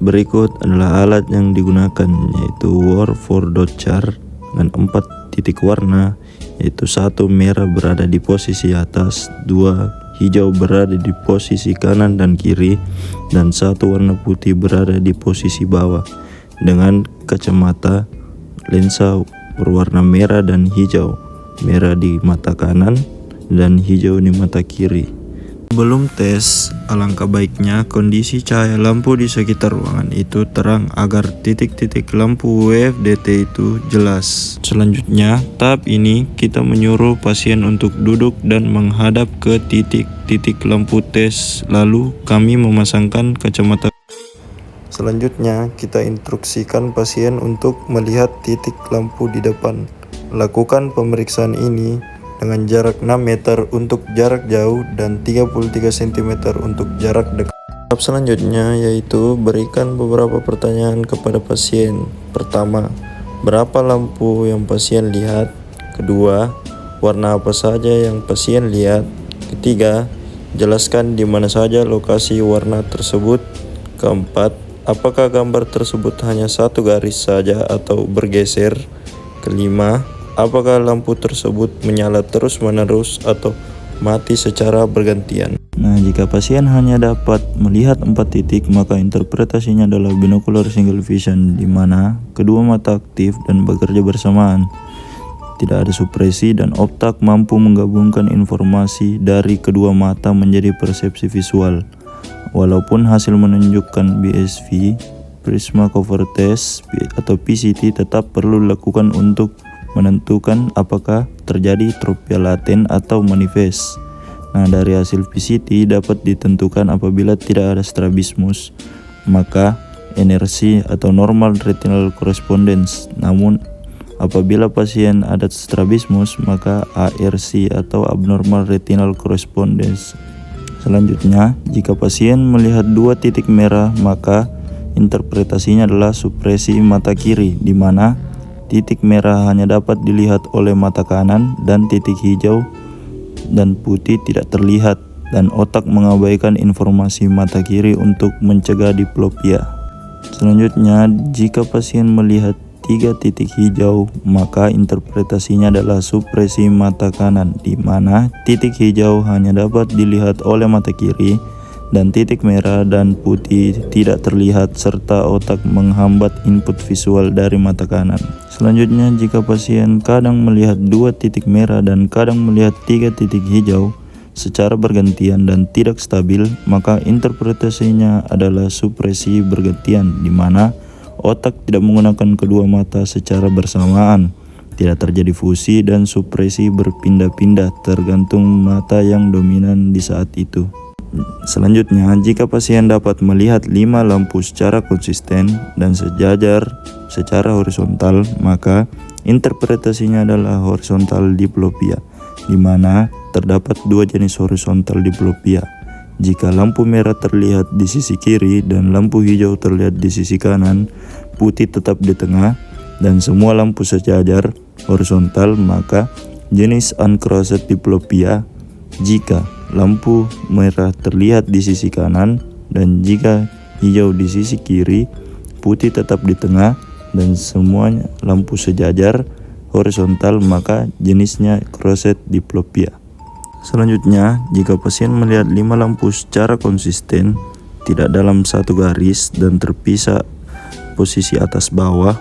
Berikut adalah alat yang digunakan, yaitu Warford.chart dengan 4 titik warna, yaitu 1 merah berada di posisi atas, 2 hijau berada di posisi kanan dan kiri, dan 1 warna putih berada di posisi bawah, dengan kacamata lensa berwarna merah dan hijau, merah di mata kanan dan hijau di mata kiri. Sebelum tes, alangkah baiknya kondisi cahaya lampu di sekitar ruangan itu terang agar titik-titik lampu WFDT itu jelas. Selanjutnya, tahap ini kita menyuruh pasien untuk duduk dan menghadap ke titik-titik lampu tes, lalu kami memasangkan kacamata. Selanjutnya, kita instruksikan pasien untuk melihat titik lampu di depan. Lakukan pemeriksaan ini dengan jarak 6 meter untuk jarak jauh dan 33 cm untuk jarak dekat. Tahap selanjutnya yaitu berikan beberapa pertanyaan kepada pasien. Pertama, berapa lampu yang pasien lihat? Kedua, warna apa saja yang pasien lihat? Ketiga, jelaskan di mana saja lokasi warna tersebut. Keempat, apakah gambar tersebut hanya satu garis saja atau bergeser? Kelima, apakah lampu tersebut menyala terus-menerus atau mati secara bergantian? Nah, jika pasien hanya dapat melihat 4 titik, maka interpretasinya adalah binocular single vision, di mana kedua mata aktif dan bekerja bersamaan. Tidak ada supresi dan otak mampu menggabungkan informasi dari kedua mata menjadi persepsi visual. Walaupun hasil menunjukkan BSV, Prisma Cover Test atau PCT tetap perlu dilakukan untuk menentukan apakah terjadi tropia laten atau manifest. Nah, dari hasil PCT dapat ditentukan apabila tidak ada strabismus, maka inersi atau normal retinal correspondence. Namun, apabila pasien ada strabismus, maka ARC atau abnormal retinal correspondence. Selanjutnya, jika pasien melihat 2 titik merah, maka interpretasinya adalah supresi mata kiri, di mana titik merah hanya dapat dilihat oleh mata kanan dan titik hijau dan putih tidak terlihat, dan otak mengabaikan informasi mata kiri untuk mencegah diplopia. Selanjutnya, jika pasien melihat 3 titik hijau, maka interpretasinya adalah supresi mata kanan, di mana titik hijau hanya dapat dilihat oleh mata kiri dan titik merah dan putih tidak terlihat, serta otak menghambat input visual dari mata kanan. Selanjutnya, jika pasien kadang melihat 2 titik merah dan kadang melihat 3 titik hijau secara bergantian dan tidak stabil, maka interpretasinya adalah supresi bergantian, di mana otak tidak menggunakan kedua mata secara bersamaan. Tidak terjadi fusi dan supresi berpindah-pindah tergantung mata yang dominan di saat itu. Selanjutnya, jika pasien dapat melihat 5 lampu secara konsisten dan sejajar secara horizontal, maka interpretasinya adalah horizontal diplopia, di mana terdapat 2 jenis horizontal diplopia. Jika lampu merah terlihat di sisi kiri dan lampu hijau terlihat di sisi kanan, putih tetap di tengah, dan semua lampu sejajar horizontal, maka jenis uncrossed diplopia. Jika lampu merah terlihat di sisi kanan dan jika hijau di sisi kiri, putih tetap di tengah, dan semuanya lampu sejajar horizontal, maka jenisnya crossed diplopia. Selanjutnya, jika pasien melihat 5 lampu secara konsisten, tidak dalam satu garis dan terpisah posisi atas bawah,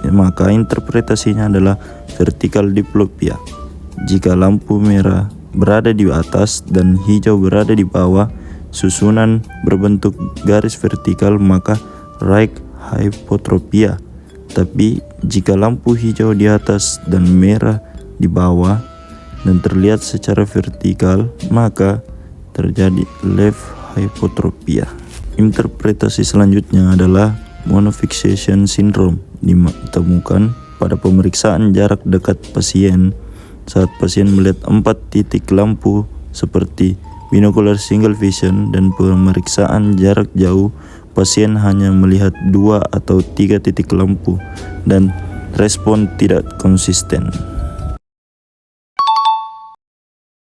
maka interpretasinya adalah vertical diplopia. Jika lampu merah berada di atas dan hijau berada di bawah, susunan berbentuk garis vertikal, maka right hypotropia. Tapi jika lampu hijau di atas dan merah di bawah dan terlihat secara vertikal, maka terjadi left hypotropia. Interpretasi selanjutnya adalah monofixation syndrome, ditemukan pada pemeriksaan jarak dekat pasien saat pasien melihat 4 titik lampu seperti binocular single vision, dan pemeriksaan jarak jauh pasien hanya melihat 2 atau 3 titik lampu dan respon tidak konsisten.